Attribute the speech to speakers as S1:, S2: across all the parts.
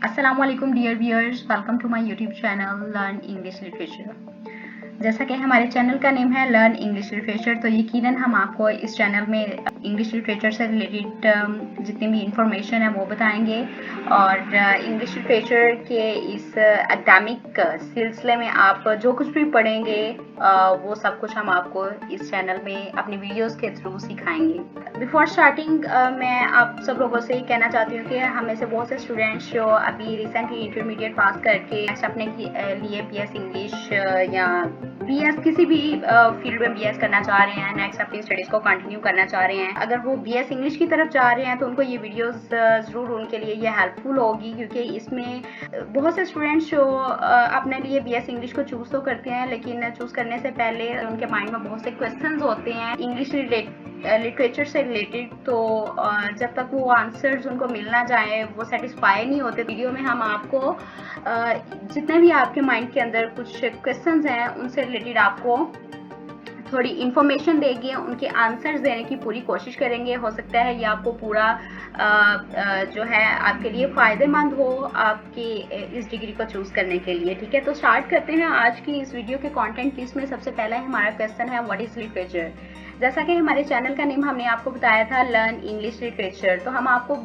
S1: अस्सलामुअलैकुम dear viewers, welcome to my YouTube channel learn English literature. जैसा कि हमारे चैनल का नेम है लर्न इंग्लिश लिटरेचर, तो यकीनन हम आपको इस चैनल में इंग्लिश लिटरेचर से रिलेटेड जितनी भी इंफॉर्मेशन है वो बताएंगे और इंग्लिश लिटरेचर के इस एकेडमिक सिलसिले में आप जो कुछ भी पढ़ेंगे वो सब कुछ हम आपको इस चैनल में अपनी वीडियोस के थ्रू सिखाएंगे। बिफोर स्टार्टिंग मैं आप सब लोगों से कहना चाहती हूँ कि हम में से बहुत से स्टूडेंट्स जो अभी रिसेंटली इंटरमीडिएट पास करके अपने लिए बीएस इंग्लिश या बीएस किसी भी फील्ड में बीएस करना चाह रहे हैं, नेक्स्ट अपनी स्टडीज को कंटिन्यू करना चाह रहे हैं, अगर वो बीएस इंग्लिश की तरफ जा रहे हैं तो उनको ये वीडियोस ज़रूर उनके लिए ये हेल्पफुल होगी, क्योंकि इसमें बहुत से स्टूडेंट्स जो अपने लिए बीएस इंग्लिश को चूज़ तो करते हैं, लेकिन चूज़ करने से पहले उनके माइंड में बहुत से क्वेश्चंस होते हैं इंग्लिश लिटरेचर से रिलेटेड। तो जब तक वो आंसर्स उनको मिल ना जाए वो सेटिस्फाई नहीं होते। वीडियो में हम आपको जितने भी आपके माइंड के अंदर कुछ क्वेश्चंस हैं उनसे रिलेटेड आपको थोड़ी इन्फॉर्मेशन देंगे, उनके आंसर्स देने की पूरी कोशिश करेंगे। हो सकता है ये आपको पूरा जो है आपके लिए फ़ायदेमंद हो आपकी इस डिग्री को चूज़ करने के लिए। ठीक है, तो स्टार्ट करते हैं आज की इस वीडियो के कंटेंट की। इसमें सबसे पहला हमारा क्वेश्चन है व्हाट इज़ लिटरेचर। जैसा कि हमारे चैनल का नेम हमने आपको बताया था लर्न इंग्लिश लिटरेचर, तो हम आपको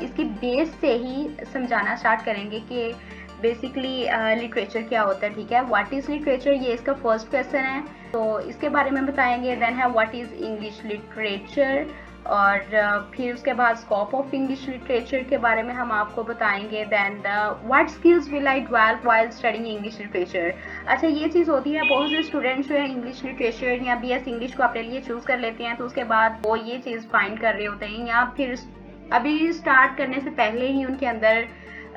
S1: इसकी बेस से ही समझाना स्टार्ट करेंगे कि बेसिकली लिटरेचर क्या होता है। ठीक है, व्हाट इज़ लिटरेचर, ये इसका फर्स्ट क्वेश्चन है, तो इसके बारे में बताएंगे। देन है व्हाट इज़ इंग्लिश लिटरेचर, और फिर उसके बाद स्कोप ऑफ इंग्लिश लिटरेचर के बारे में हम आपको बताएंगे। Then what skills will I develop while studying English literature. अच्छा, ये चीज़ होती है बहुत से स्टूडेंट्स जो है इंग्लिश लिटरेचर या बीएस इंग्लिश को अपने लिए चूज़ कर लेते हैं, तो उसके बाद वो ये चीज़ फाइंड कर रहे होते हैं, या फिर अभी स्टार्ट करने से पहले ही उनके अंदर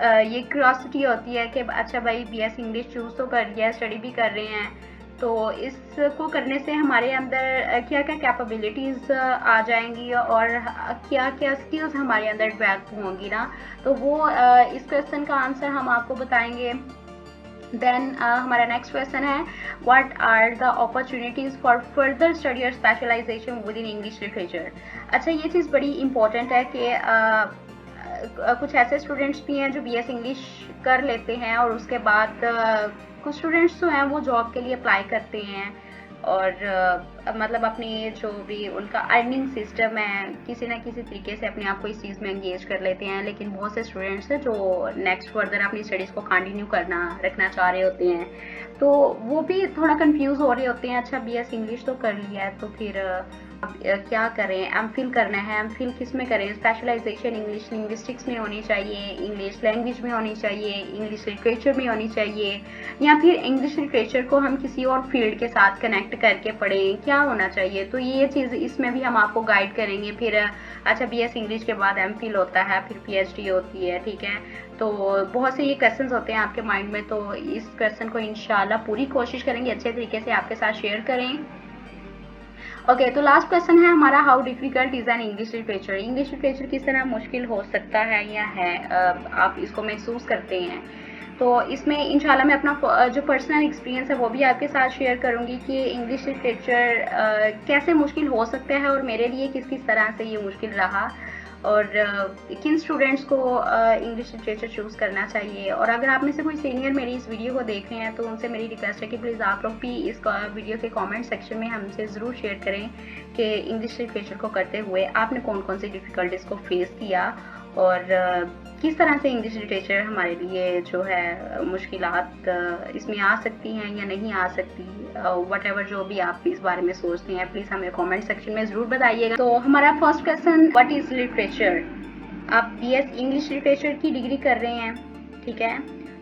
S1: ये क्यूरियोसिटी होती है कि अच्छा भाई बीएस इंग्लिश चूज़ तो कर लिया, स्टडी भी कर रहे हैं, तो इसको करने से हमारे अंदर क्या क्या कैपेबिलिटीज़ आ जाएंगी और क्या क्या स्किल्स हमारे अंदर डेवलप होंगी ना, तो वो इस क्वेश्चन का आंसर हम आपको बताएंगे। देन हमारा नेक्स्ट क्वेश्चन है what are the opportunities for further study और specialisation within English literature. अच्छा, ये चीज़ बड़ी इंपॉर्टेंट है कि कुछ ऐसे स्टूडेंट्स भी हैं जो बीएस इंग्लिश कर लेते हैं और उसके बाद कुछ स्टूडेंट्स जो हैं वो जॉब के लिए अप्लाई करते हैं और मतलब अपनी जो भी उनका अर्निंग सिस्टम है किसी ना किसी तरीके से अपने आप को इस चीज़ में एंगेज कर लेते हैं। लेकिन बहुत से स्टूडेंट्स हैं जो नेक्स्ट फर्दर अपनी स्टडीज़ को कंटिन्यू रखना चाह रहे होते हैं, तो वो भी थोड़ा कंफ्यूज हो रहे होते हैं। अच्छा, बीएस इंग्लिश तो कर लिया है, तो फिर क्या करें, एमफिल करना है, एमफिल किस में करें, स्पेशलाइजेशन इंग्लिश लिंग्विस्टिक्स में होनी चाहिए, इंग्लिश लैंग्वेज में होनी चाहिए, इंग्लिश लिटरेचर में होनी चाहिए, या फिर इंग्लिश लिटरेचर को हम किसी और फील्ड के साथ कनेक्ट करके पढ़ें, क्या होना चाहिए। तो ये चीज़ इसमें भी हम आपको गाइड करेंगे। फिर अच्छा, बीएस इंग्लिश के बाद एमफिल होता है, फिर पीएचडी होती है। ठीक है, तो बहुत से ये क्वेश्चंस होते हैं आपके माइंड में, तो इस क्वेश्चन को इंशाल्लाह पूरी कोशिश करेंगे अच्छे तरीके से आपके साथ शेयर करें। ओके, तो लास्ट क्वेश्चन है हमारा how difficult is an English literature. English literature किस तरह मुश्किल हो सकता है या है, आप इसको महसूस करते हैं। तो इसमें इंशाल्लाह मैं अपना जो पर्सनल एक्सपीरियंस है वो भी आपके साथ शेयर करूंगी कि इंग्लिश लिटरेचर कैसे मुश्किल हो सकता है और मेरे लिए किस किस तरह से ये मुश्किल रहा, और किन स्टूडेंट्स को इंग्लिश लिटरेचर चूज़ करना चाहिए। और अगर आप में से कोई सीनियर मेरी इस वीडियो को देख रहे हैं तो उनसे मेरी रिक्वेस्ट है कि प्लीज़ आप लोग भी इस वीडियो के कमेंट सेक्शन में हमसे ज़रूर शेयर करें कि इंग्लिश लिटरेचर को करते हुए आपने कौन कौन सी डिफ़िकल्टीज़ को फेस किया और किस तरह से इंग्लिश लिटरेचर हमारे लिए जो है मुश्किलात इसमें आ सकती हैं या नहीं आ सकती। वट जो भी आप इस बारे में सोचते हैं प्लीज़ हमें कमेंट सेक्शन में ज़रूर बताइएगा। तो हमारा first question what is literature. आप बीएस इंग्लिश लिटरेचर की डिग्री कर रहे हैं, ठीक है,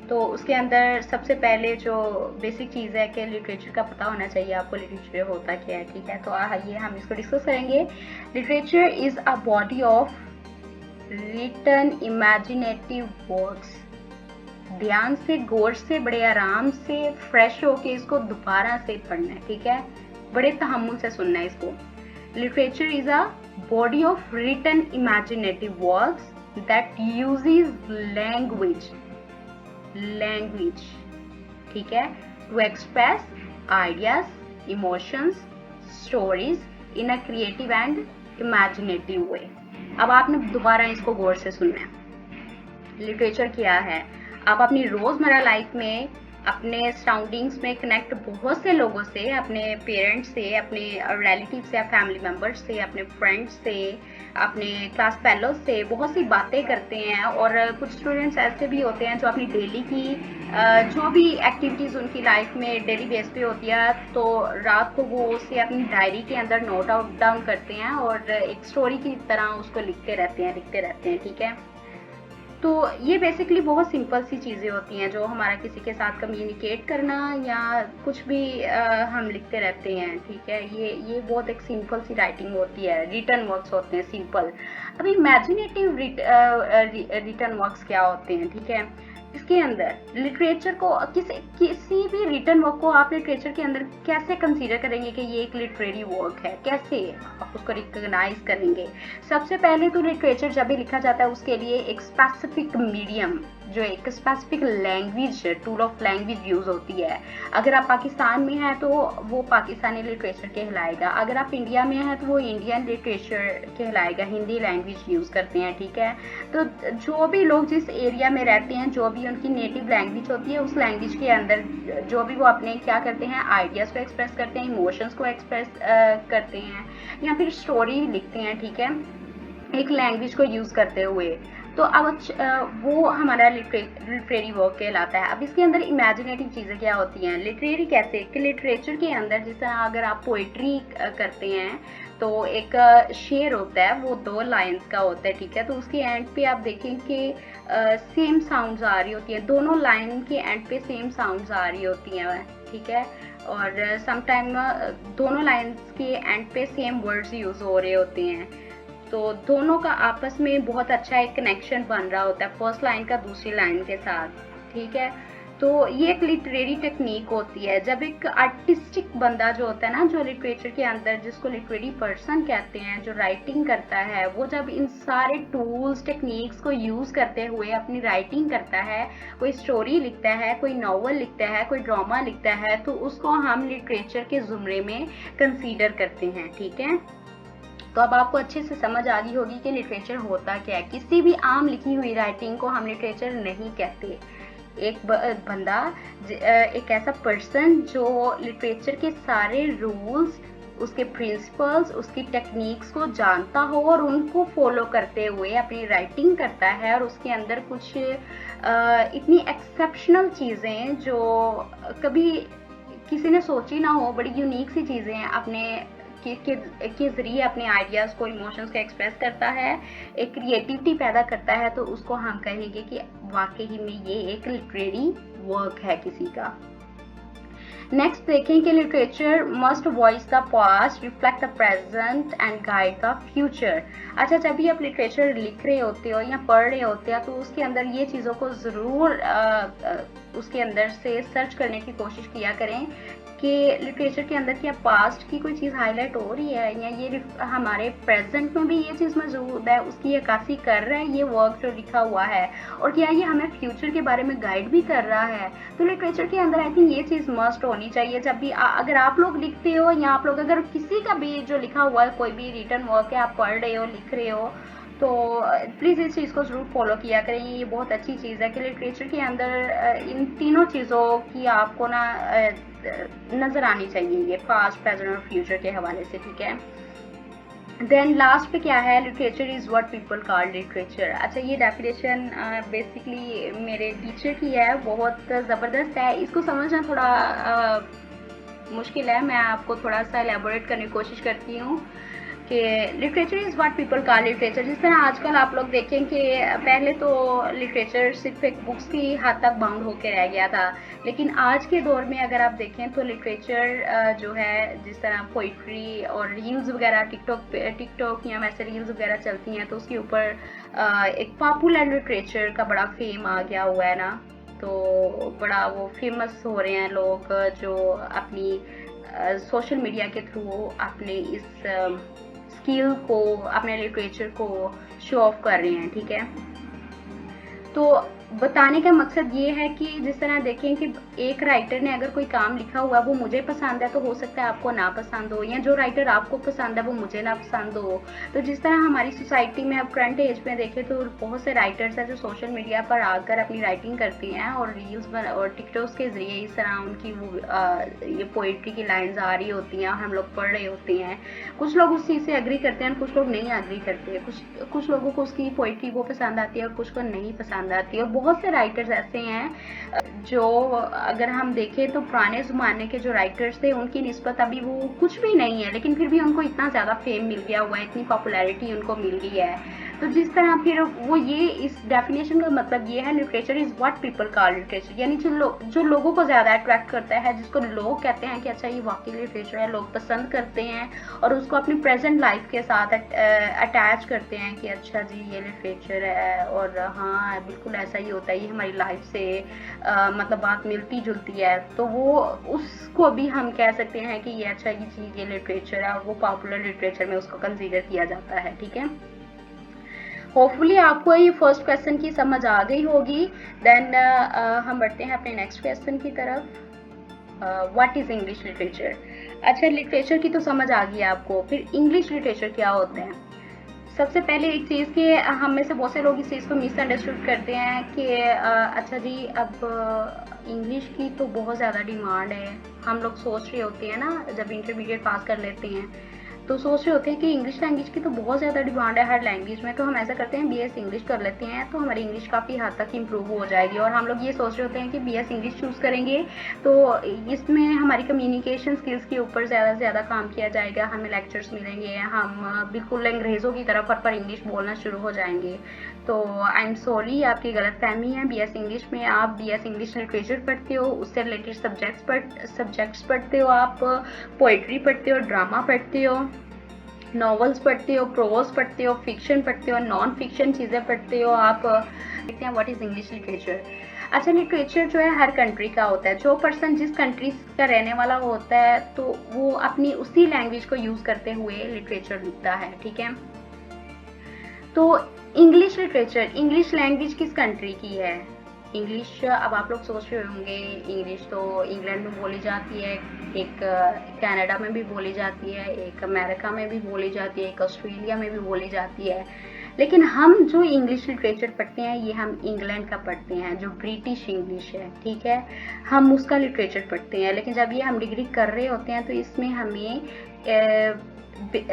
S1: तो उसके अंदर सबसे पहले जो बेसिक चीज़ है कि लिटरेचर का पता होना चाहिए आपको लिटरेचर होता क्या है। ठीक है, तो आइए हम इसको डिस्कस करेंगे। Literature is a body of written imaginative works. ध्यान से, गौर से, बड़े आराम से, फ्रेश होके इसको दोबारा से पढ़ना है। ठीक है, बड़े तहम्मुल से सुनना है इसको। Literature is a body of written imaginative works that uses language, ठीक है, to express ideas, emotions, stories in a creative and imaginative way. अब आपने दोबारा इसको गौर से सुनना है। लिटरेचर क्या है। आप अपनी रोजमर्रा लाइफ में अपने सराउंडिंग्स में कनेक्ट बहुत से लोगों से, अपने पेरेंट्स से, अपने रिलेटिव से, फैमिली मेम्बर्स से, अपने फ्रेंड्स से, अपने क्लास फेलोज से बहुत सी बातें करते हैं। और कुछ स्टूडेंट्स ऐसे भी होते हैं जो अपनी डेली की जो भी एक्टिविटीज़ उनकी लाइफ में डेली बेस पे होती है, तो रात को वो उसे अपनी डायरी के अंदर नोट आउट डाउन करते हैं और एक स्टोरी की तरह उसको लिखते रहते हैं, ठीक है। तो ये बेसिकली बहुत सिंपल सी चीज़ें होती हैं जो हमारा किसी के साथ कम्युनिकेट करना या कुछ भी हम लिखते रहते हैं, ठीक है। ये बहुत एक सिंपल सी राइटिंग होती है, रिटन वर्क्स होते हैं सिंपल। अब इमेजिनेटिव रिटन वर्क्स क्या होते हैं, ठीक है। इसके अंदर लिटरेचर को किसी भी रिटन वर्क को आप लिटरेचर के अंदर कैसे कंसीडर करेंगे कि ये एक लिटरेरी वर्क है, कैसे आप उसको रिकॉग्नाइज करेंगे। सबसे पहले तो लिटरेचर जब भी लिखा जाता है उसके लिए एक स्पेसिफिक मीडियम, जो एक specific language, tool of language use होती है। अगर आप पाकिस्तान में हैं तो वो पाकिस्तानी लिटरेचर कहलाएगा, अगर आप इंडिया में हैं तो वो इंडियन लिटरेचर कहलाएगा, हिंदी लैंग्वेज यूज करते हैं, ठीक है। तो जो भी लोग जिस एरिया में रहते हैं, जो भी उनकी नेटिव लैंग्वेज होती है, उस लैंग्वेज के अंदर जो भी वो अपने क्या करते हैं, आइडियाज को एक्सप्रेस करते हैं, इमोशंस को एक्सप्रेस करते हैं या फिर स्टोरी लिखते हैं, ठीक है, एक लैंग्वेज को यूज करते हुए। तो अब वो हमारा लिटरेरी वर्क कहलाता है। अब इसके अंदर इमेजिनेटिव चीज़ें क्या होती हैं, लिटरेरी कैसे कि लिटरेचर के अंदर जिस तरह अगर आप पोइट्री करते हैं तो एक शेर होता है, वो 2 लाइंस का होता है, ठीक है। तो उसके एंड पे आप देखें कि सेम साउंड्स आ रही होती है, दोनों लाइन के एंड पे सेम साउंड्स आ रही होती हैं, ठीक है। और समटाइम दोनों लाइंस के एंड पे सेम वर्ड्स यूज हो रहे होते हैं, तो दोनों का आपस में बहुत अच्छा एक कनेक्शन बन रहा होता है, फर्स्ट लाइन का दूसरी लाइन के साथ, ठीक है। तो ये एक लिटरेरी टेक्निक होती है। जब एक आर्टिस्टिक बंदा जो होता है ना, जो लिटरेचर के अंदर जिसको लिटरेरी पर्सन कहते हैं, जो राइटिंग करता है, वो जब इन सारे टूल्स टेक्निक्स को यूज करते हुए अपनी राइटिंग करता है, कोई स्टोरी लिखता है, कोई नॉवल लिखता है, कोई ड्रामा लिखता है, तो उसको हम लिटरेचर के जुमरे में कंसीडर करते हैं, ठीक है। तो अब आपको अच्छे से समझ आ गई होगी कि लिटरेचर होता क्या है। किसी भी आम लिखी हुई राइटिंग को हम लिटरेचर नहीं कहते। एक बंदा, एक ऐसा पर्सन जो लिटरेचर के सारे रूल्स, उसके प्रिंसिपल्स, उसकी टेक्निक्स को जानता हो और उनको फॉलो करते हुए अपनी राइटिंग करता है, और उसके अंदर कुछ इतनी एक्सेप्शनल चीज़ें जो कभी किसी ने सोची ना हो, बड़ी यूनिक सी चीज़ें अपने के जरिए अपने आइडियाज़ को, इमोशंस को एक्सप्रेस करता है, एक क्रिएटिविटी पैदा करता है, तो उसको हम कहेंगे कि वाकई में ये एक लिटरेरी वर्क है किसी का। नेक्स्ट देखें कि literature must voice the past, reflect the present and guide the future. अच्छा, जब भी आप लिटरेचर लिख रहे होते हो या पढ़ रहे होते हो तो उसके अंदर ये चीज़ों को ज़रूर उसके अंदर से सर्च करने की कोशिश किया करें कि लिटरेचर के अंदर क्या पास्ट की कोई चीज़ हाईलाइट हो रही है, या ये हमारे प्रेजेंट में भी ये चीज़ मौजूद है, उसकी अक्कासी कर रहा है ये वर्क जो लिखा हुआ है, और क्या ये हमें फ्यूचर के बारे में गाइड भी कर रहा है। तो लिटरेचर के अंदर आई थिंक ये चीज़ मस्ट होनी चाहिए। जब भी अगर आप लोग लिखते हो या आप लोग अगर किसी का भी जो लिखा हुआ है, कोई भी रिटन वर्क है, आप पढ़ रहे हो, लिख रहे हो, तो प्लीज़ इस चीज़ को ज़रूर फॉलो किया करें। ये बहुत अच्छी चीज़ है कि लिटरेचर के अंदर इन तीनों चीज़ों की आपको ना नज़र आनी चाहिए, ये पास्ट, प्रेजेंट और फ्यूचर के हवाले से, ठीक है। देन लास्ट पे क्या है, literature is what people call literature. अच्छा, ये डेफिनेशन बेसिकली मेरे टीचर की है, बहुत ज़बरदस्त है। इसको समझना थोड़ा मुश्किल है, मैं आपको थोड़ा सा एलेबोरेट करने की कोशिश करती हूँ कि literature is what people call literature. जिस तरह आजकल आप लोग देखें कि पहले तो लिटरेचर सिर्फ एक बुक्स की हद तक बाउंड होकर रह गया था, लेकिन आज के दौर में अगर आप देखें तो लिटरेचर जो है, जिस तरह पोइट्री और रील्स वगैरह टिकटॉक या वैसे रील्स वगैरह चलती हैं, तो उसके ऊपर एक पॉपुलर लिटरेचर का बड़ा फेम आ गया हुआ है ना, तो बड़ा वो फेमस हो रहे हैं लोग जो अपनी सोशल मीडिया के थ्रू अपने इस स्किल को, अपने लिटरेचर को शो ऑफ कर रहे हैं, ठीक है। तो बताने का मकसद ये है कि जिस तरह देखें कि एक राइटर ने अगर कोई काम लिखा हुआ वो मुझे पसंद है तो हो सकता है आपको ना पसंद हो, या जो राइटर आपको पसंद है वो मुझे ना पसंद हो। तो जिस तरह हमारी सोसाइटी में अब करंट एज में देखें तो बहुत से राइटर्स हैं जो सोशल मीडिया पर आकर अपनी राइटिंग करती हैं और रील्स और टिकटॉक्स के जरिए इस तरह उनकी वो ये पोइट्री की लाइन्स आ रही होती हैं और हम लोग पढ़ रहे होते हैं। कुछ लोग उस चीज़ से एग्री करते हैं, कुछ लोग नहीं एग्री करते, कुछ लोगों को उसकी पोइट्री वो पसंद आती है और कुछ को नहीं पसंद आती है। और बहुत से राइटर्स ऐसे हैं जो अगर हम देखें तो पुराने ज़माने के जो राइटर्स थे उनकी निस्बत अभी वो कुछ भी नहीं है, लेकिन फिर भी उनको इतना ज़्यादा फेम मिल गया हुआ है, इतनी पॉपुलैरिटी उनको मिल गई है। तो जिस तरह फिर वो ये इस डेफिनेशन का मतलब ये है, literature is what people call literature, यानी जो लोगों को ज़्यादा अट्रैक्ट करता है, जिसको लोग कहते हैं कि अच्छा ये वाकई लिटरेचर है, लोग पसंद करते हैं और उसको अपनी प्रेजेंट लाइफ के साथ अटैच करते हैं कि अच्छा जी ये लिटरेचर है और हाँ बिल्कुल ऐसा ही होता है, ये हमारी लाइफ से मतलब बात मिलती जुलती है। तो वो उसको भी हम कह सकते हैं कि ये अच्छा ये चीज़ ये लिटरेचर है और वो पॉपुलर लिटरेचर में उसको कंसीडर किया जाता है। ठीक है, होपफुली आपको ये फर्स्ट क्वेश्चन की समझ आ गई होगी। देन हम बढ़ते हैं अपने नेक्स्ट क्वेश्चन की तरफ। What is English literature. अच्छा, लिटरेचर की तो समझ आ गई आपको, फिर इंग्लिश लिटरेचर क्या होते हैं। सबसे पहले एक चीज़ कि हम में से बहुत से लोग इस चीज़ को मिसअंडरस्टूड करते हैं कि अच्छा जी अब इंग्लिश की तो बहुत ज़्यादा डिमांड है। हम लोग सोच रहे होते हैं ना जब इंटरमीडिएट पास कर लेते हैं तो सोच रहे होते हैं कि इंग्लिश लैंग्वेज की तो बहुत ज़्यादा डिमांड है हर लैंग्वेज में, तो हम ऐसा करते हैं बीएस इंग्लिश कर लेते हैं तो हमारी इंग्लिश काफ़ी हद तक इम्प्रूव हो जाएगी। और हम लोग ये सोच रहे होते हैं कि बीएस इंग्लिश चूज़ करेंगे तो इसमें हमारी कम्युनिकेशन स्किल्स के ऊपर ज़्यादा से ज़्यादा काम किया जाएगा, हमें लेक्चर्स मिलेंगे, हम बिल्कुल अंग्रेज़ों की तरह पर इंग्लिश बोलना शुरू हो जाएंगे। तो आई एम सॉरी, आपकी गलत फहमी है। बीएस इंग्लिश में आप बीएस इंग्लिश लिटरेचर पढ़ते हो, उससे रिलेटेड सब्जेक्ट्स पढ़ते हो, आप पोइट्री पढ़ते हो, ड्रामा पढ़ते हो, नॉवेल्स पढ़ते हो, प्रोज पढ़ते हो, फिक्शन पढ़ते हो, नॉन फिक्शन चीज़ें पढ़ते हो। आप देखते हैं व्हाट इज़ इंग्लिश लिटरेचर। अच्छा, लिटरेचर जो है हर कंट्री का होता है। जो पर्सन जिस कंट्री का रहने वाला होता है तो वो अपनी उसी लैंग्वेज को यूज़ करते हुए लिटरेचर लिखता है। ठीक है, तो इंग्लिश लिटरेचर, इंग्लिश लैंग्वेज किस कंट्री की है। इंग्लिश, अब आप लोग सोच रहे होंगे इंग्लिश तो इंग्लैंड में बोली जाती है, एक कनाडा में भी बोली जाती है, एक अमेरिका में भी बोली जाती है, एक ऑस्ट्रेलिया में भी बोली जाती है। लेकिन हम जो इंग्लिश लिटरेचर पढ़ते हैं ये हम इंग्लैंड का पढ़ते हैं, जो ब्रिटिश इंग्लिश है। ठीक है, हम उसका लिटरेचर पढ़ते हैं। लेकिन जब ये हम डिग्री कर रहे होते हैं तो इसमें हमें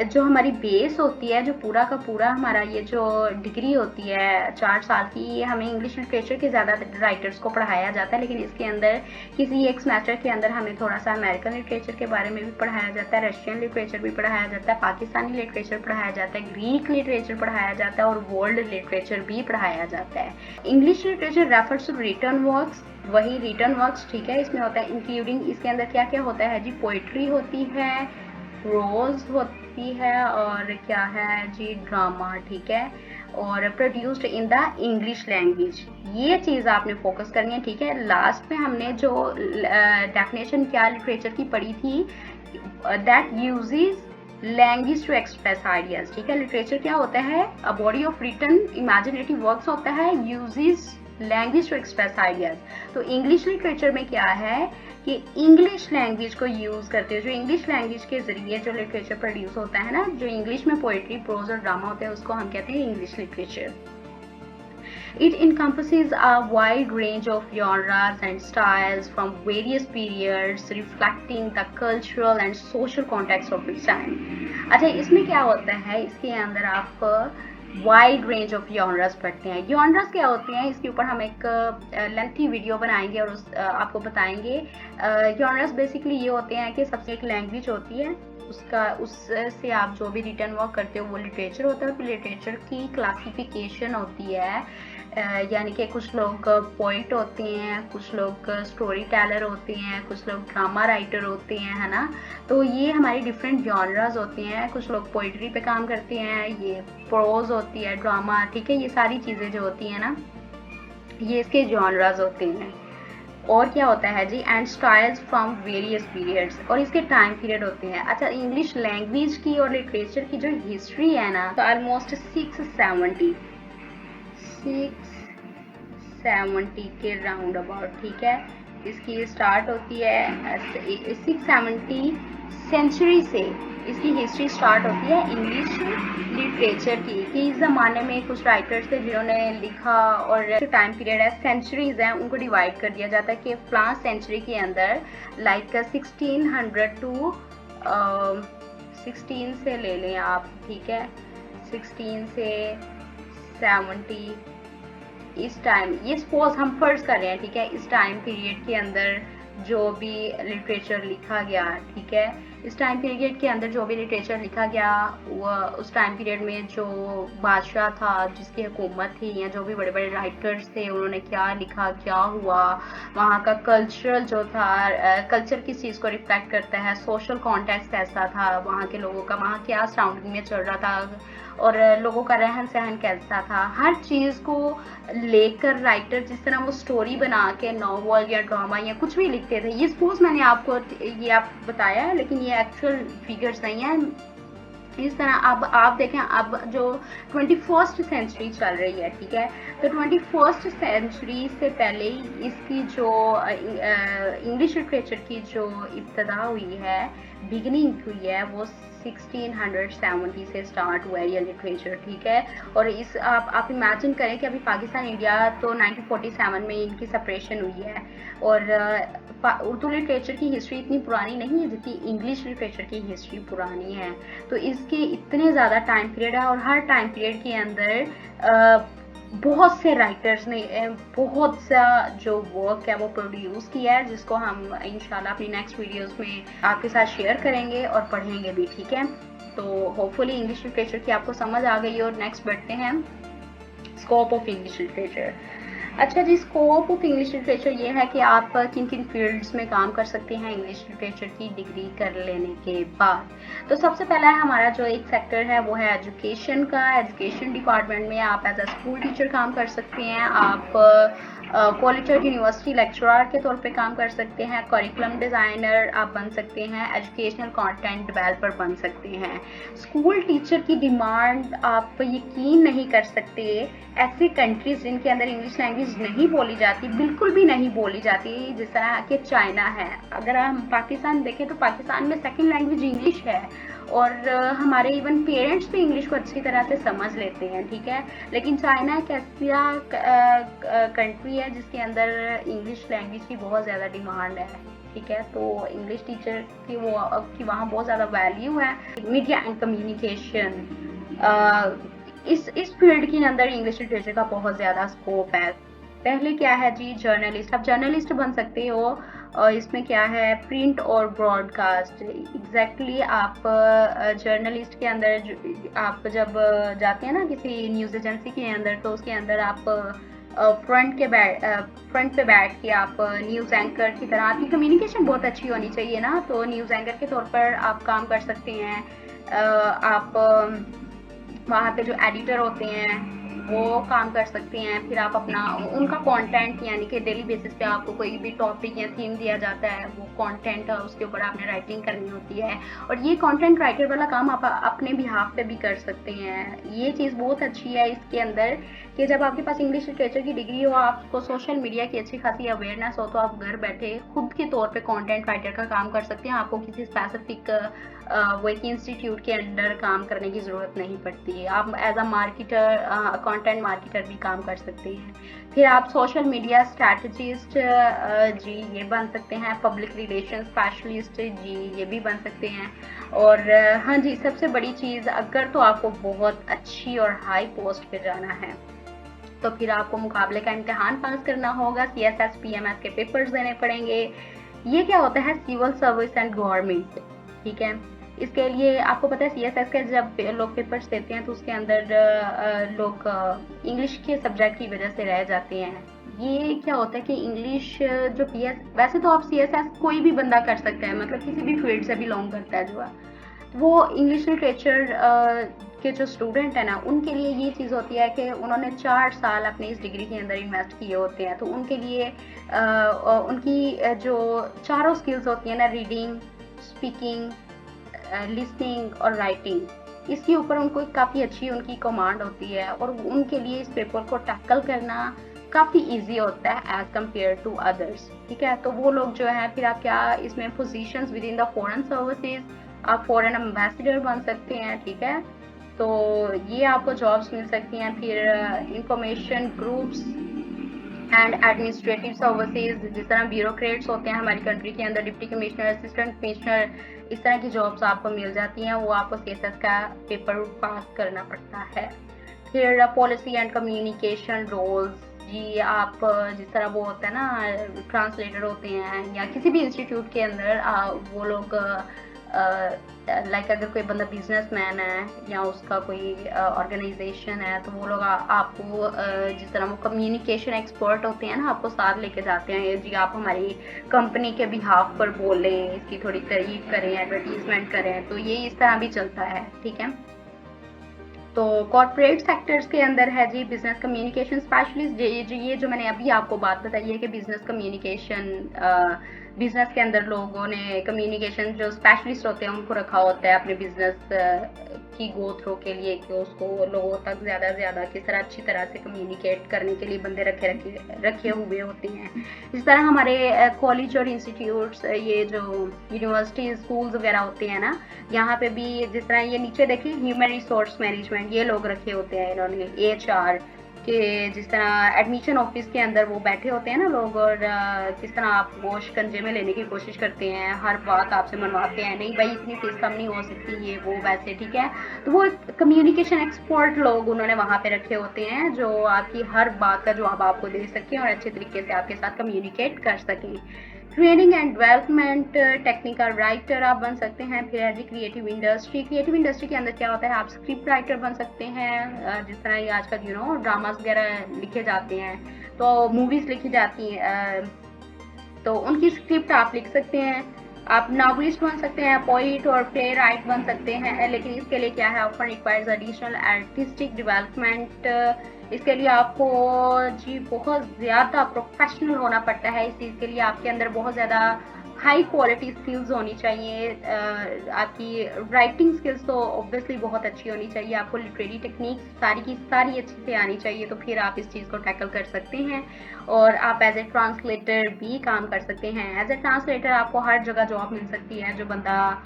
S1: जो हमारी बेस होती है, जो पूरा का पूरा हमारा ये जो डिग्री होती है 4 साल की, ये हमें इंग्लिश लिटरेचर के ज़्यादा राइटर्स को पढ़ाया जाता है। लेकिन इसके अंदर किसी एक सेमेस्टर के अंदर हमें थोड़ा सा अमेरिकन लिटरेचर के बारे में भी पढ़ाया जाता है, रशियन लिटरेचर भी पढ़ाया जाता है, पाकिस्तानी लिटरेचर पढ़ाया जाता है, ग्रीक लिटरेचर पढ़ाया जाता है और वर्ल्ड लिटरेचर भी पढ़ाया जाता है। English literature refers to written works, वही रिटन वर्क्स। ठीक है, इसमें होता है इंक्लूडिंग, इसके अंदर क्या क्या होता है जी, पोइट्री होती है, प्रोज होती है और क्या है जी, ड्रामा। ठीक है, और produced in the English language, ये चीज़ आपने फोकस करनी है। ठीक है, लास्ट में हमने जो डेफिनेशन क्या लिटरेचर की पढ़ी थी, that uses language to express ideas. ठीक है, लिटरेचर क्या होता है, a body of written imaginative works होता है, uses language to express ideas. तो इंग्लिश लिटरेचर में क्या है कि इंग्लिश लैंग्वेज को यूज़ करते हैं, जो इंग्लिश लैंग्वेज के जरिए जो लिटरेचर प्रोड्यूस होता है ना, जो इंग्लिश में पोइट्री, प्रोज और ड्रामा होते हैं, उसको हम कहते हैं English literature. It encompasses a wide range of genres and styles from various periods, reflecting the cultural and social context of its time. अच्छा, इसमें क्या होता है, इसके अंदर आप वाइड रेंज ऑफ जॉनर्स पढ़ते हैं। जॉनर्स क्या होते हैं, इसके ऊपर हम एक लेंथी वीडियो बनाएंगे और आपको बताएंगे। जॉनर्स बेसिकली ये होते हैं कि सबसे एक लैंग्वेज होती है, उससे आप जो भी रिटर्न वर्क करते हो वो लिटरेचर होता है। फिर लिटरेचर की क्लासिफिकेशन होती है, यानी कि कुछ लोग पोइट होते हैं, कुछ लोग स्टोरी टेलर होते हैं, कुछ लोग ड्रामा राइटर होते हैं, है ना। तो ये हमारी डिफरेंट जॉनराज होते हैं। कुछ लोग पोइट्री पे काम करते हैं, ये प्रोज होती है, ड्रामा। ठीक है, ये सारी चीज़ें जो होती हैं ना, ये इसके जॉनराज होते हैं। और क्या होता है जी, and styles from various periods, और इसके टाइम पीरियड होते हैं। अच्छा, इंग्लिश लैंग्वेज की और लिटरेचर की जो हिस्ट्री है ना, तो ऑलमोस्ट 670 670 के राउंड अबाउट, ठीक है। इसकी स्टार्ट होती है 670 सेंचुरी से, इसकी हिस्ट्री स्टार्ट होती है इंग्लिश लिटरेचर की, कि इस ज़माने में कुछ राइटर्स थे जिन्होंने लिखा, और जो टाइम पीरियड है सेंचुरीज हैं उनको डिवाइड कर दिया जाता है कि फ्लां सेंचुरी के अंदर लाइक 1600 टू 16 से ले लें आप, ठीक है, 16 से 70 इस टाइम, ये सपोज हम फर्ज कर रहे हैं, ठीक है, इस टाइम पीरियड के अंदर जो भी लिटरेचर लिखा गया, ठीक है, इस टाइम पीरियड के अंदर जो भी लिटरेचर लिखा गया, वो उस टाइम पीरियड में जो बादशाह था, जिसकी हुकूमत थी, या जो भी बड़े बड़े राइटर्स थे, उन्होंने क्या लिखा, क्या हुआ, वहाँ का कल्चरल जो था, कल्चर किस चीज़ को रिफ्लेक्ट करता है, सोशल कॉन्टेक्स्ट कैसा था वहाँ के लोगों का, वहाँ क्या सराउंडिंग में चल रहा था, और लोगों का रहन सहन कैसा था, हर चीज़ को लेकर राइटर जिस तरह वो स्टोरी बना के नॉवल या ड्रामा या कुछ भी लिखते थे, ये सपोज मैंने आपको ये आप बताया है, लेकिन ये एक्चुअल फिगर्स नहीं है। इस तरह अब आप देखें, अब जो 21st सेंचुरी चल रही है, ठीक है, तो 21st सेंचुरी से पहले इसकी जो इंग्लिश लिटरेचर की जो इब्तदा हुई है, बिगनिंग हुई है, वो 1670 से स्टार्ट हुआ है ये लिटरेचर, ठीक है। और इस आप इमेजिन करें कि अभी पाकिस्तान इंडिया तो 1947 में इनकी सेपरेशन हुई है, और उर्दू लिटरेचर की हिस्ट्री इतनी पुरानी नहीं है जितनी इंग्लिश लिटरेचर की हिस्ट्री पुरानी है। तो इसके इतने ज़्यादा टाइम पीरियड है, और हर टाइम पीरियड के अंदर बहुत से राइटर्स ने बहुत सा जो वर्क है वो प्रोड्यूस किया है, जिसको हम इंशाल्लाह अपनी नेक्स्ट वीडियोस में आपके साथ शेयर करेंगे और पढ़ेंगे भी, ठीक है। तो होपफुली इंग्लिश लिटरेचर की आपको समझ आ गई, और नेक्स्ट बढ़ते हैं स्कोप ऑफ इंग्लिश लिटरेचर। अच्छा जी, स्कोप ऑफ इंग्लिश लिटरेचर ये है कि आप किन किन फील्ड्स में काम कर सकते हैं इंग्लिश लिटरेचर की डिग्री कर लेने के बाद। तो सबसे पहला हमारा जो एक सेक्टर है वो है एजुकेशन का। एजुकेशन डिपार्टमेंट में आप एज अ स्कूल टीचर काम कर सकते हैं, आप कॉलेज और यूनिवर्सिटी लेक्चरर के तौर पे काम कर सकते हैं, करिकुलम डिज़ाइनर आप बन सकते हैं, एजुकेशनल कंटेंट डेवलपर बन सकते हैं। स्कूल टीचर की डिमांड आप यकीन नहीं कर सकते, ऐसे कंट्रीज जिनके अंदर इंग्लिश लैंग्वेज नहीं बोली जाती, बिल्कुल भी नहीं बोली जाती, जिस तरह कि चाइना है। अगर हम पाकिस्तान देखें तो पाकिस्तान में सेकेंड लैंग्वेज इंग्लिश है, और हमारे इवन पेरेंट्स भी इंग्लिश को अच्छी तरह से समझ लेते हैं, ठीक है। लेकिन चाइना एक ऐसा कंट्री है जिसके अंदर इंग्लिश लैंग्वेज की बहुत ज़्यादा डिमांड है, ठीक है। तो इंग्लिश टीचर की वहाँ बहुत ज़्यादा वैल्यू है। मीडिया एंड कम्युनिकेशन, इस फील्ड के अंदर इंग्लिश लिटरेचर का बहुत ज़्यादा स्कोप है। पहले क्या है जी, जर्नलिस्ट, आप जर्नलिस्ट बन सकते हो। इसमें क्या है, प्रिंट और ब्रॉडकास्ट। एग्जैक्टली आप जर्नलिस्ट के अंदर आप जब जाते हैं ना किसी न्यूज़ एजेंसी के अंदर, तो उसके अंदर आप फ्रंट पे बैठ के आप न्यूज़ एंकर की तरह, आपकी कम्युनिकेशन बहुत अच्छी होनी चाहिए ना, तो न्यूज़ एंकर के तौर पर आप काम कर सकते हैं। आप वहाँ पे जो एडिटर होते हैं वो काम कर सकते हैं। फिर आप अपना उनका कंटेंट, यानी कि डेली बेसिस पे आपको कोई भी टॉपिक या थीम दिया जाता है, वो कंटेंट उसके ऊपर आपने राइटिंग करनी होती है, और ये कंटेंट राइटर वाला काम आप अपने बिहाफ पे भी कर सकते हैं। ये चीज़ बहुत अच्छी है इसके अंदर कि जब आपके पास इंग्लिश लिटरेचर की डिग्री हो, आपको सोशल मीडिया की अच्छी खासी अवेयरनेस हो, तो आप घर बैठे खुद के तौर पे कंटेंट राइटर का काम कर सकते हैं। आपको किसी स्पेसिफिक वो एक इंस्टीट्यूट के अंडर काम करने की ज़रूरत नहीं पड़ती है। आप as a marketer, content marketer भी काम कर सकते हैं। फिर आप सोशल मीडिया स्ट्रैटेजिस्ट जी ये बन सकते हैं, पब्लिक रिलेशन स्पेशलिस्ट जी ये भी बन सकते हैं। और हाँ जी, सबसे बड़ी चीज़, अगर तो आपको बहुत अच्छी और हाई पोस्ट पे जाना है तो फिर आपको मुकाबले का इम्तिहान पास करना होगा, CSS PMS के पेपर्स देने पड़ेंगे। ये क्या होता है, सिविल सर्विस एंड गवर्नमेंट, ठीक है। इसके लिए आपको पता है CSS के जब लोग पेपर्स देते हैं तो उसके अंदर लोग इंग्लिश के सब्जेक्ट की वजह से रह जाते हैं। ये क्या होता है कि इंग्लिश जो वैसे तो आप CSS कोई भी बंदा कर सकता है, मतलब किसी भी फील्ड से बिलोंग करता है जो है, वो इंग्लिश लिटरेचर के जो स्टूडेंट है ना, उनके लिए ये चीज़ होती है कि उन्होंने 4 साल अपनी इस डिग्री के अंदर इन्वेस्ट किए होते हैं। तो उनके लिए उनकी जो चारों स्किल्स होती हैं ना, रीडिंग, स्पीकिंग, लिसनिंग और राइटिंग, इसके ऊपर उनको काफ़ी अच्छी उनकी कमांड होती है, और उनके लिए इस पेपर को टैकल करना काफ़ी इजी होता है एज कम्पेयर टू अदर्स, ठीक है। तो वो लोग जो है फिर आप क्या इसमें positions with in the foreign services, आप फॉरेन एम्बेसडर बन सकते हैं, ठीक है। तो ये आपको जॉब्स मिल सकती हैं। फिर information groups and administrative services, जिस तरह ब्यूरोक्रेट्स होते हैं हमारी कंट्री के अंदर, डिप्टी कमिश्नर, असिस्टेंट कमिश्नर, इस तरह की जॉब्स आपको मिल जाती हैं। वो आपको CSS का पेपर पास करना पड़ता है। फिर पॉलिसी एंड कम्युनिकेशन रोल्स, जी आप जिस तरह वो होता है ना ट्रांसलेटर होते हैं, या किसी भी इंस्टीट्यूट के अंदर वो लोग लाइक अगर कोई बंदा बिजनेसमैन है या उसका कोई ऑर्गेनाइजेशन है, तो वो लोग आपको जिस तरह वो कम्युनिकेशन एक्सपर्ट होते हैं ना, आपको साथ लेके जाते हैं, जी आप हमारी कंपनी के बिहाफ पर बोलें, इसकी थोड़ी तारीफ करें, एडवर्टीजमेंट करें, तो ये इस तरह भी चलता है, ठीक है। तो कॉर्पोरेट सेक्टर्स के अंदर है जी बिजनेस कम्युनिकेशन स्पेशलिस्ट, ये जो मैंने अभी आपको बात बताई है कि बिजनेस कम्युनिकेशन, बिजनेस के अंदर लोगों ने कम्युनिकेशन जो स्पेशलिस्ट होते हैं उनको रखा होता है अपने बिजनेस की गो थ्रू के लिए, कि उसको लोगों तक ज़्यादा से ज़्यादा किस तरह अच्छी तरह से कम्युनिकेट करने के लिए बंदे रखे हुए होते हैं। इस तरह हमारे कॉलेज और इंस्टीट्यूट्स, ये जो यूनिवर्सिटी स्कूल्स वगैरह होते हैं ना, यहाँ पे भी जिस तरह ये नीचे देखिए ह्यूमन रिसोर्स मैनेजमेंट, ये लोग रखे होते हैं इन्होंने, HR के, जिस तरह एडमिशन ऑफिस के अंदर वो बैठे होते हैं ना लोग, और किस तरह आपको शिकंजे में लेने की कोशिश करते हैं, हर बात आपसे मनवाते हैं, नहीं भाई इतनी फीस कम नहीं हो सकती, ये वो वैसे, ठीक है। तो वो कम्युनिकेशन एक्सपर्ट लोग उन्होंने वहाँ पे रखे होते हैं जो आपकी हर बात का जवाब आपको दे सकें और अच्छे तरीके से आपके साथ कम्युनिकेट कर सकें। Training and development, technical writer आप बन सकते हैं। फिर है जी क्रिएटिव इंडस्ट्री, क्रिएटिव इंडस्ट्री के अंदर क्या होता है, आप स्क्रिप्ट राइटर बन सकते हैं, जिस तरह ये आजकल ड्रामास वगैरह लिखे जाते हैं, तो मूवीज लिखी जाती हैं, तो उनकी स्क्रिप्ट आप लिख सकते हैं। आप नॉवलिस्ट बन सकते हैं, पोइट और प्ले राइट बन सकते हैं, लेकिन इसके लिए क्या है, offer requires additional artistic development, इसके लिए आपको जी बहुत ज़्यादा प्रोफेशनल होना पड़ता है। इस चीज़ के लिए आपके अंदर बहुत ज़्यादा हाई क्वालिटी स्किल्स होनी चाहिए। आपकी राइटिंग स्किल्स तो ऑब्वियसली बहुत अच्छी होनी चाहिए, आपको लिटरेरी टेक्निक्स सारी की सारी अच्छी से आनी चाहिए, तो फिर आप इस चीज़ को टैकल कर सकते हैं। और आप एज ए ट्रांसलेटर भी काम कर सकते हैं। एज ए ट्रांसलेटर आपको हर जगह जॉब मिल सकती है। जो बंदा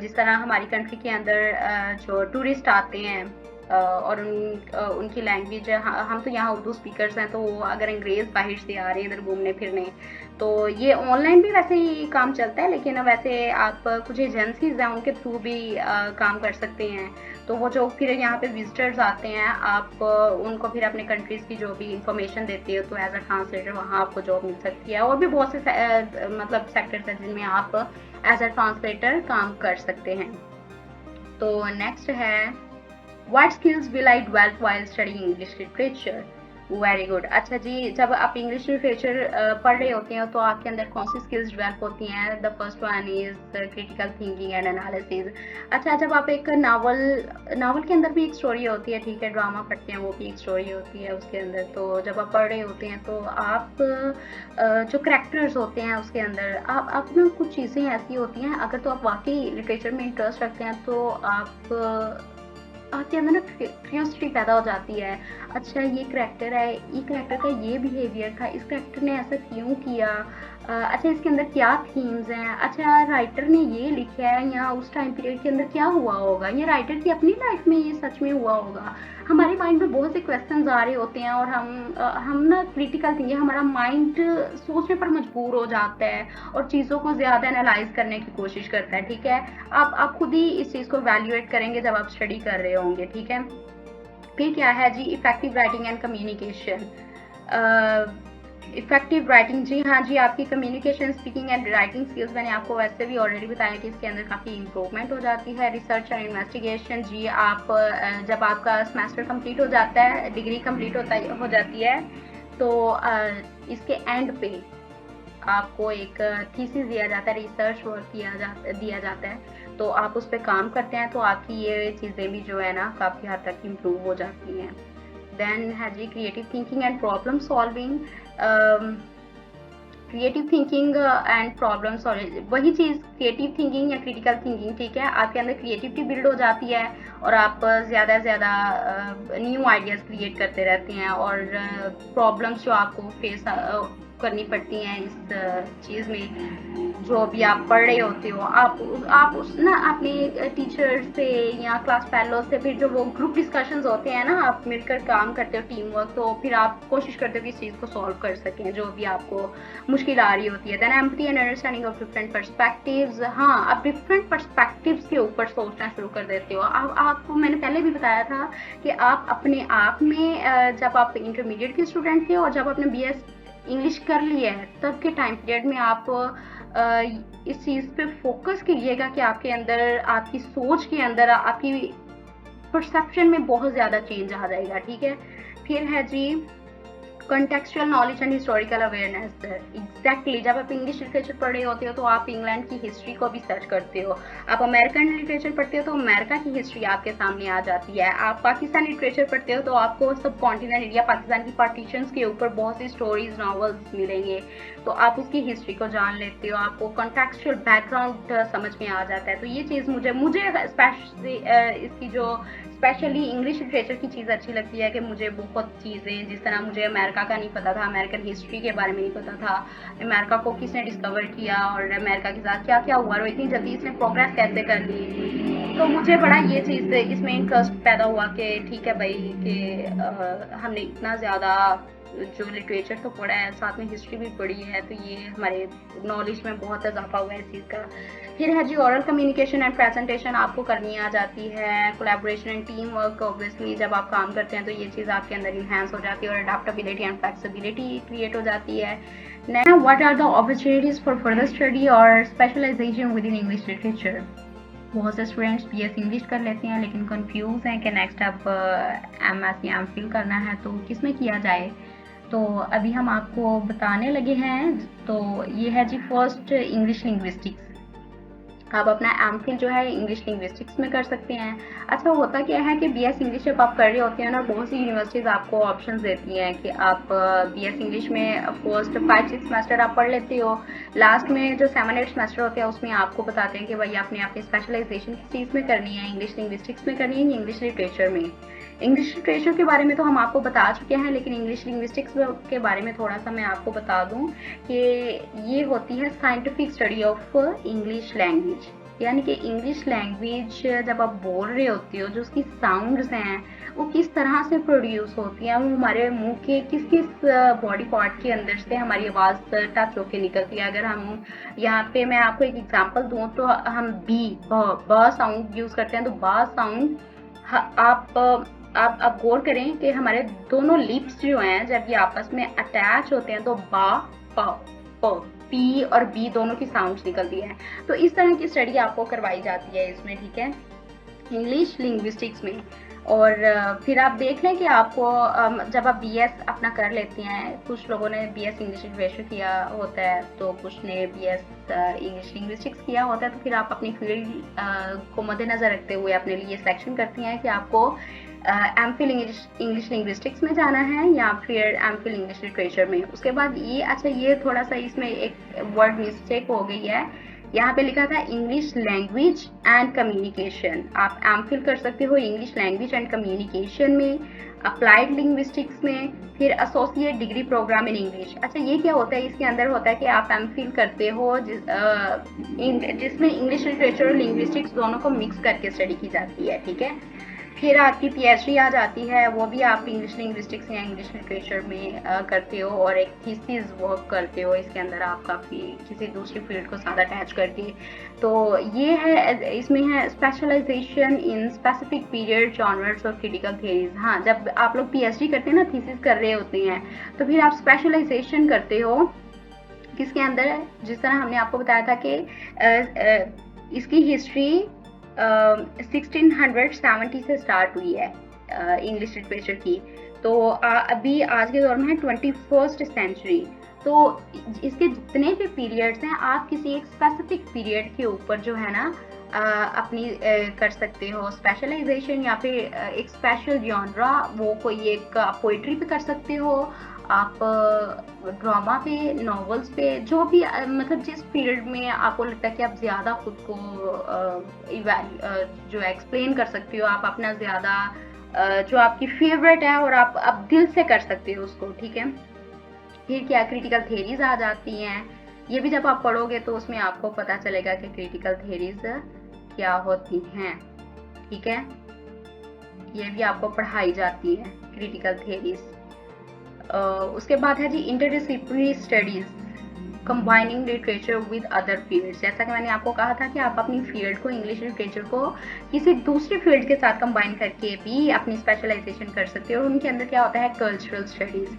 S1: जिस तरह हमारी कंट्री के अंदर जो टूरिस्ट आते हैं और उनकी लैंग्वेज, हम तो यहाँ उर्दू स्पीकर्स हैं, तो अगर अंग्रेज़ बाहर से आ रहे हैं इधर घूमने फिरने, तो ये ऑनलाइन भी वैसे ही काम चलता है, लेकिन वैसे आप कुछ एजेंसीज हैं उनके थ्रू भी काम कर सकते हैं। तो वो जो फिर यहाँ पे विजिटर्स आते हैं, आप उनको फिर अपने कंट्रीज़ की जो भी इंफॉर्मेशन देते हो, तो एज अ ट्रांसलेटर वहाँ आपको जॉब मिल सकती है। और भी बहुत से मतलब सेक्टर्स हैं जिनमें आप एज अ ट्रांसलेटर काम कर सकते हैं। तो नेक्स्ट है What skills will I develop while studying English literature? Very good. अच्छा जी, जब आप इंग्लिश लिटरेचर पढ़ रहे होते हैं तो आपके अंदर कौन सी स्किल्स डेवलप होती हैं? The first one is critical thinking and analysis. अच्छा, जब आप एक नावल के अंदर भी एक स्टोरी होती है, ठीक है, ड्रामा पढ़ते हैं वो भी एक स्टोरी होती है उसके अंदर, तो जब आप पढ़ रहे होते हैं तो आप जो करेक्टर्स होते हैं उसके अंदर आप ना कुछ चीज़ें ऐसी होती हैं, अगर तो आप वाकई लिटरेचर में इंटरेस्ट रखते हैं तो आपके अंदर ना क्यूरियोसिटी पैदा हो जाती है। अच्छा, ये करेक्टर है, ये करेक्टर का ये बिहेवियर था, इस करेक्टर ने ऐसा क्यों किया, अच्छा इसके अंदर क्या थीम्स हैं, अच्छा राइटर ने ये लिखा है, या उस टाइम पीरियड के अंदर क्या हुआ होगा, ये राइटर की अपनी लाइफ में ये सच में हुआ होगा। हमारे माइंड में बहुत से क्वेश्चंस आ रहे होते हैं और हम ना क्रिटिकल थिंकिंग, हमारा माइंड सोचने पर मजबूर हो जाता है और चीज़ों को ज़्यादा एनालाइज करने की कोशिश करता है, ठीक है। आप खुद ही इस चीज़ को वैल्यूएट करेंगे जब आप स्टडी कर रहे होंगे, ठीक है। फिर क्या है जी, effective writing and communication. Effective writing, जी हाँ जी, आपकी communication, speaking and writing skills मैंने आपको वैसे भी ऑलरेडी बताया कि इसके अंदर काफ़ी इंप्रूवमेंट हो जाती है। रिसर्च एंड इन्वेस्टिगेशन, जी आप जब आपका सेमेस्टर कंप्लीट हो जाता है, डिग्री कंप्लीट हो जाती है, तो इसके एंड पे आपको एक थीसिस दिया जाता है, रिसर्च वर्क दिया जाता है, तो आप उस पर काम करते हैं, तो आपकी ये चीज़ें भी जो है ना काफ़ी हद तक इम्प्रूव हो जाती हैं। देन है जी creative thinking and problem solving. Creative thinking and problem solving, वही चीज़ क्रिएटिव थिंकिंग या क्रिटिकल थिंकिंग, ठीक है, आपके अंदर क्रिएटिविटी बिल्ड हो जाती है और आप ज़्यादा से ज़्यादा न्यू आइडियाज़ क्रिएट करते रहते हैं और प्रॉब्लम्स जो आपको फेस करनी पड़ती हैं इस चीज़ में जो भी आप पढ़ रहे होते हो, आप उस ना अपने टीचर से या क्लास फेलो से, फिर जो वो ग्रुप डिस्कशंस होते हैं ना, आप मिलकर काम करते हो टीम वर्क, तो फिर आप कोशिश करते हो कि इस चीज़ को सॉल्व कर सकें जो भी आपको मुश्किल आ रही होती है। Then empathy and understanding of different perspectives, हाँ, आप डिफरेंट पर्सपेक्टिव्स के ऊपर सोचना शुरू कर देते हो। आपको मैंने पहले भी बताया था कि आप अपने आप में जब आप इंटरमीडिएट के स्टूडेंट थे और जब आपने BS इंग्लिश कर लिया है तब के टाइम पीरियड में आप इस चीज़ पे फोकस कीजिएगा कि आपके अंदर, आपकी सोच के अंदर, आपकी परसेप्शन में बहुत ज़्यादा चेंज आ जाएगा, ठीक है। फिर है जी contextual knowledge and historical awareness. Exactly, जब आप इंग्लिश लिटरेचर पढ़ रहे होते हो तो आप इंग्लैंड की हिस्ट्री को भी सर्च करते हो, आप अमेरिकन लिटरेचर पढ़ते हो तो अमेरिका की हिस्ट्री आपके सामने आ जाती है, आप पाकिस्तान लिटरेचर पढ़ते हो तो आपको सब कॉन्टिनेंट इंडिया पाकिस्तान की पार्टीशंस के ऊपर बहुत सी स्टोरीज, नॉवेल्स मिलेंगे, तो आप उसकी हिस्ट्री को जान लेते हो, आपको कॉन्टेक्चुअल बैकग्राउंड समझ में आ जाता है। तो ये चीज़ मुझे स्पेशली इसकी जो स्पेशली इंग्लिश लिटरेचर की चीज़ अच्छी लगती है कि मुझे बहुत चीज़ें, जिस तरह मुझे अमेरिका का नहीं पता था, अमेरिकन हिस्ट्री के बारे में नहीं पता था, अमेरिका को किसने डिस्कवर किया और अमेरिका के साथ क्या क्या हुआ और इतनी जल्दी इसने प्रोग्रेस कैसे कर ली, तो मुझे बड़ा ये चीज़ इसमें इंटरेस्ट पैदा हुआ कि ठीक है भाई कि हमने इतना ज़्यादा जो लिटरेचर तो पढ़ा है, साथ में हिस्ट्री भी पढ़ी है, तो ये हमारे नॉलेज में बहुत इजाफा हुआ है इस चीज़ का। फिर है जी ओरल कम्युनिकेशन एंड प्रेजेंटेशन आपको करनी आ जाती है, collaboration and team work, obviously जब आप काम करते हैं तो ये चीज़ आपके अंदर इन्हांस हो जाती है और अडेप्टेबिलिटी एंड फ्लेक्सिबिलिटी क्रिएट हो जाती है। Next, what are the opportunities for further study और specialisation within English literature. बहुत से स्टूडेंट्स BS इंग्लिश कर लेते हैं लेकिन कंफ्यूज हैं कि नेक्स्ट अब MS या MPhil करना है तो किस में किया जाए, तो अभी हम आपको बताने लगे हैं। तो ये है जी फर्स्ट इंग्लिश लिंग्विस्टिक्स, आप अपना MPhil जो है इंग्लिश लिंग्विस्टिक्स में कर सकते हैं। अच्छा, होता क्या है कि BS इंग्लिश जब आप कर रहे होते हैं ना, बहुत सी यूनिवर्सिटीज़ आपको ऑप्शंस देती हैं कि आप BS इंग्लिश में फर्स्ट 5-6 सेमेस्टर आप पढ़ लेते हो, लास्ट में जो 7-8 सेमेस्टर होते हैं उसमें आपको बताते हैं कि भाई आपने अपनी स्पेशलाइजेशन किस चीज़ में करनी है, इंग्लिश लिंग्विस्टिक्स में करनी है या इंग्लिश लिटरेचर में। इंग्लिश लिटरेचर के बारे में तो हम आपको बता चुके हैं, लेकिन इंग्लिश लिंग्विस्टिक्स के बारे में थोड़ा सा मैं आपको बता दूं कि ये होती है scientific study of English language, यानी कि इंग्लिश लैंग्वेज जब आप बोल रहे होते हो, जो उसकी साउंड्स हैं वो किस तरह से प्रोड्यूस होती हैं, वो हमारे मुंह के किस किस बॉडी पार्ट के अंदर से हमारी आवाज़ टच होके निकलती है। अगर हम यहाँ पे मैं आपको एक एग्जांपल दूँ तो हम ब साउंड यूज़ करते हैं, तो ब साउंड आप गौर करें कि हमारे दोनों लिप्स जो हैं जब ये आपस में अटैच होते हैं तो बा प पी और बी दोनों की साउंड्स निकलती है। तो इस तरह की स्टडी आपको करवाई जाती है इसमें, ठीक है, इंग्लिश लिंग्विस्टिक्स में। और फिर आप देख लें कि आपको जब आप BS अपना कर लेते हैं, कुछ लोगों ने BS इंग्लिश लिटरेचर किया होता है तो कुछ ने BS इंग्लिश लिंग्विस्टिक्स किया होता है, तो फिर आप अपनी फील्ड को मद्देनज़र रखते हुए अपने लिए सिलेक्शन करते हैं कि आपको MPhil इंग्लिश लिंग्विस्टिक्स में जाना है या फिर MPhil इंग्लिश लिटरेचर में। उसके बाद ये, अच्छा ये थोड़ा सा इसमें एक वर्ड मिस्टेक हो गई है, यहाँ पे लिखा था इंग्लिश लैंग्वेज एंड कम्युनिकेशन, आप MPhil कर सकते हो इंग्लिश लैंग्वेज एंड कम्युनिकेशन में, अप्लाइड लिंग्विस्टिक्स में, फिर associate degree programme in English. अच्छा, ये क्या होता है, इसके अंदर होता है कि आप MPhil करते हो जिसमें इंग्लिश लिटरेचर और लिंग्विस्टिक्स दोनों को मिक्स करके स्टडी की जाती है, ठीक है। फिर आपकी PhD आ जाती है, वो भी आप इंग्लिश लिंग्विस्टिक्स या इंग्लिश लिटरेचर में करते हो और एक थीसिस वर्क करते हो, इसके अंदर आप काफ़ी किसी दूसरी फील्ड को साथ अटैच करके। तो ये है, इसमें है specialisation in specific period, genres और क्रिटिकल थ्योरीज। हाँ, जब आप लोग PhD करते हैं ना, थीसिस कर रहे होते हैं, तो फिर आप स्पेशलाइजेशन करते हो किसके अंदर, जिस तरह हमने आपको बताया था कि इसकी हिस्ट्री 1670 से स्टार्ट हुई है इंग्लिश लिटरेचर की, तो अभी आज के दौर में है 21st सेंचुरी। तो इसके जितने भी पीरियड्स हैं, आप किसी एक स्पेसिफिक पीरियड के ऊपर जो है ना अपनी कर सकते हो स्पेशलाइजेशन, या फिर एक स्पेशल जॉनरा, वो कोई एक पोइट्री पे कर सकते हो, आप ड्रामा पे, नॉवेल्स पे, जो भी मतलब जिस फील्ड में आपको लगता है कि आप ज़्यादा खुद को जो एक्सप्लेन कर सकती हो, आप अपना ज़्यादा जो आपकी फेवरेट है और आप दिल से कर सकते हो उसको, ठीक है। फिर क्या क्रिटिकल थेरीज आ जाती हैं, ये भी जब आप पढ़ोगे तो उसमें आपको पता चलेगा कि क्रिटिकल थेरीज क्या होती हैं, ठीक है। ये भी आपको पढ़ाई जाती है क्रिटिकल थेरीज। उसके बाद है जी interdisciplinary studies combining literature with other fields. जैसा कि मैंने आपको कहा था कि आप अपनी फील्ड को, इंग्लिश लिटरेचर को किसी दूसरी फील्ड के साथ कंबाइन करके भी अपनी स्पेशलाइजेशन कर सकते हो। और उनके अंदर क्या होता है, कल्चरल स्टडीज।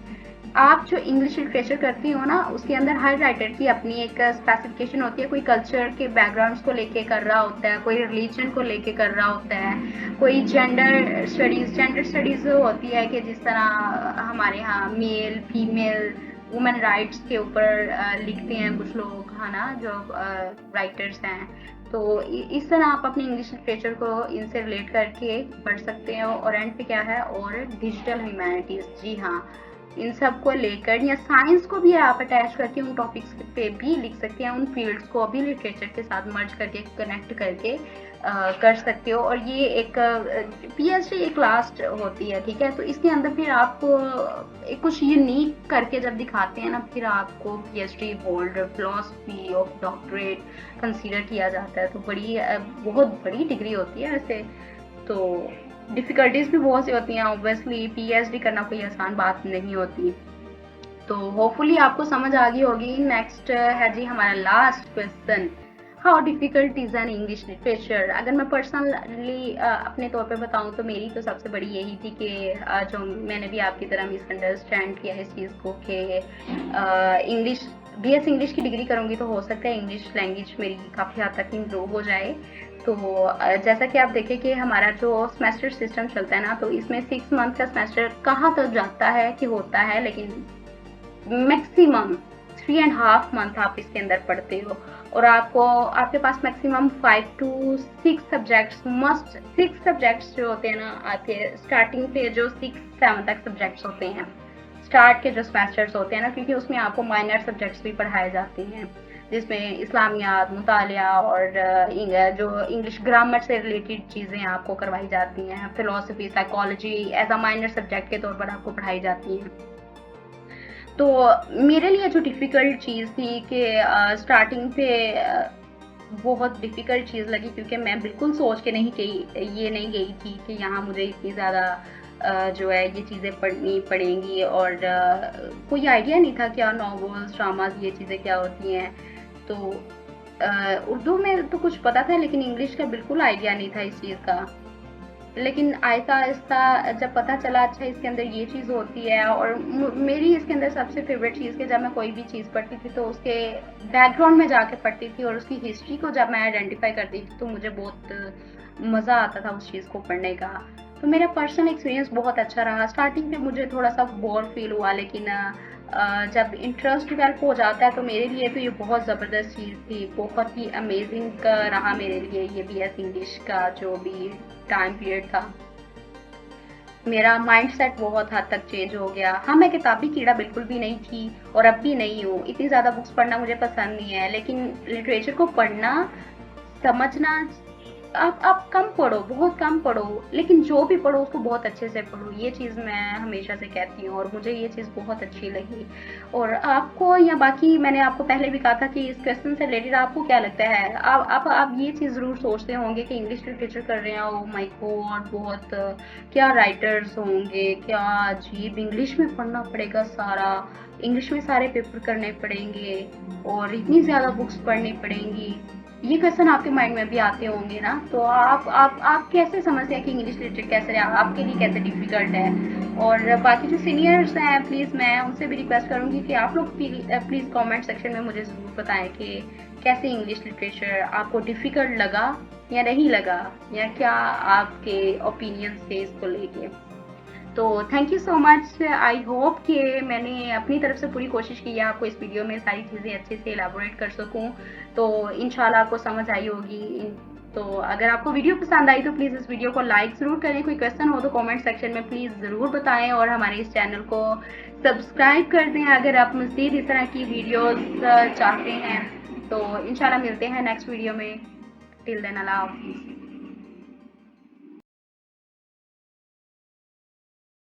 S1: आप जो इंग्लिश लिटरेचर करती हो ना, उसके अंदर हर राइटर की अपनी एक स्पेसिफिकेशन होती है। कोई कल्चर के बैकग्राउंड्स को लेके कर रहा होता है, कोई रिलीजन को लेके कर रहा होता है, कोई जेंडर स्टडीज होती है कि जिस तरह हमारे यहाँ मेल फीमेल वुमेन राइट्स के ऊपर लिखते हैं कुछ लोग, है ना, जो राइटर्स हैं। तो इस तरह आप अपने इंग्लिश लिटरेचर को इनसे रिलेट करके पढ़ सकते हो। और एंड पे क्या है, और डिजिटल ह्यूमैनिटीज, जी हाँ, इन सब को लेकर, या साइंस को भी आप अटैच करके उन टॉपिक्स पे भी लिख सकते हैं, उन फील्ड्स को भी लिटरेचर के साथ मर्ज करके, कनेक्ट करके कर सकते हो। और ये एक पीएचडी एक लास्ट होती है, ठीक है। तो इसके अंदर फिर आप कुछ यूनिक करके जब दिखाते हैं ना, फिर आपको PhD holder, philosophy of doctorate consider किया जाता है। तो बड़ी बहुत बड़ी डिग्री होती है वैसे तो। डिफिकल्टीज भी बहुत सी होती हैं, ऑब्वियसली पीएचडी करना कोई आसान बात नहीं होती। तो होपफुली आपको समझ आ गई होगी। नेक्स्ट है जी हमारा last question, how difficult is an English literature. अगर मैं पर्सनली अपने तौर पे बताऊं तो मेरी तो सबसे बड़ी यही थी कि जो मैंने भी आपकी तरह मिसअंडरस्टैंड किया इस चीज़ को कि इंग्लिश, बीएस इंग्लिश की डिग्री करूंगी तो हो सकता है इंग्लिश लैंग्वेज मेरी काफ़ी हद तक इम्प्रूव हो जाए। तो जैसा कि आप देखें कि हमारा जो सेमेस्टर सिस्टम चलता है ना, तो इसमें 6 मंथ का सेमेस्टर कहाँ तक जाता है कि होता है, लेकिन मैक्सिमम 3.5 मंथ आप इसके अंदर पढ़ते हो। और आपको, आपके पास maximum 5 to 6 subjects, must 6 subjects जो होते हैं ना आपके स्टार्टिंग पे, जो 6-7 तक सब्जेक्ट्स होते हैं स्टार्ट के जो सेमेस्टर्स होते हैं ना, क्योंकि उसमें आपको माइनर सब्जेक्ट्स भी पढ़ाए जाते हैं जिसमें इस्लामियात, मुतालिया और जो इंग्लिश ग्रामर से रिलेटेड चीज़ें आपको करवाई जाती हैं। Philosophy, psychology as a minor subject के तौर पर आपको पढ़ाई जाती हैं। तो मेरे लिए जो डिफ़िकल्ट चीज़ थी कि स्टार्टिंग पे बहुत डिफ़िकल्ट चीज़ लगी, क्योंकि मैं बिल्कुल सोच के ये नहीं गई थी कि यहाँ मुझे इतनी ज़्यादा जो है ये चीज़ें पढ़नी पड़ेंगी। और कोई आइडिया नहीं था क्या नॉवेल्स, ड्रामाज, ये चीज़ें क्या होती हैं। तो उर्दू में तो कुछ पता था, लेकिन इंग्लिश का बिल्कुल आइडिया नहीं था इस चीज़ का। लेकिन आहिस्ता आहिस्ता जब पता चला, अच्छा इसके अंदर ये चीज़ होती है। और मेरी इसके अंदर सबसे फेवरेट चीज़ कि जब मैं कोई भी चीज़ पढ़ती थी तो उसके बैकग्राउंड में जाके पढ़ती थी, और उसकी हिस्ट्री को जब मैं आइडेंटिफाई करती थी तो मुझे बहुत मज़ा आता था उस चीज़ को पढ़ने का। तो मेरा पर्सनल एक्सपीरियंस बहुत अच्छा रहा। स्टार्टिंग में मुझे थोड़ा सा बोर फील हुआ, लेकिन जब इंटरेस्ट डेवलप हो जाता है तो मेरे लिए तो ये बहुत ज़बरदस्त चीज़ थी, बहुत ही अमेजिंग रहा मेरे लिए ये बीएस इंग्लिश का जो भी टाइम पीरियड था। मेरा माइंडसेट बहुत हद तक चेंज हो गया। हाँ, मैं किताबी कीड़ा बिल्कुल भी नहीं थी और अब भी नहीं हूँ। इतनी ज़्यादा बुक्स पढ़ना मुझे पसंद नहीं है, लेकिन लिटरेचर को पढ़ना, समझना, आप कम पढ़ो, बहुत कम पढ़ो, लेकिन जो भी पढ़ो उसको बहुत अच्छे से पढ़ो। ये चीज़ मैं हमेशा से कहती हूँ और मुझे ये चीज़ बहुत अच्छी लगी। और आपको, या बाकी मैंने आपको पहले भी कहा था कि इस क्वेश्चन से रिलेटेड आपको क्या लगता है, आप ये चीज़ ज़रूर सोचते होंगे कि इंग्लिश लिटरेचर कर रहे हैं, ओ माय गॉड, बहुत क्या राइटर्स होंगे, क्या अजीब इंग्लिश में पढ़ना पड़ेगा, सारा इंग्लिश में सारे पेपर करने पड़ेंगे और इतनी ज़्यादा बुक्स पढ़नी पड़ेंगी। ये क्वेश्चन आपके माइंड में भी आते होंगे ना। तो आप कैसे समझते हैं कि इंग्लिश लिटरेचर कैसे रहा, आपके लिए कैसे डिफिकल्ट है। और बाकी जो सीनियर्स हैं, प्लीज़ मैं उनसे भी रिक्वेस्ट करूंगी कि आप लोग प्लीज़ कमेंट सेक्शन में मुझे ज़रूर बताएं कि कैसे इंग्लिश लिटरेचर आपको डिफ़िकल्ट लगा या नहीं लगा, या क्या आपके ओपिनियंस थे इसको लेके। तो thank you so much. I hope कि मैंने अपनी तरफ से पूरी कोशिश की है आपको इस वीडियो में सारी चीज़ें अच्छे से एलाबोरेट कर सकूं। तो इंशाल्लाह आपको समझ आई होगी। तो अगर आपको वीडियो पसंद आई तो प्लीज़ इस वीडियो को लाइक ज़रूर करें। कोई क्वेश्चन हो तो कमेंट सेक्शन में प्लीज़ ज़रूर बताएं और हमारे इस चैनल को सब्सक्राइब कर दें अगर आप मज़ीद इस तरह की वीडियोस चाहते हैं। तो इंशाल्लाह मिलते हैं नेक्स्ट वीडियो में। टिल देन अल्लाह हाफ़िज़।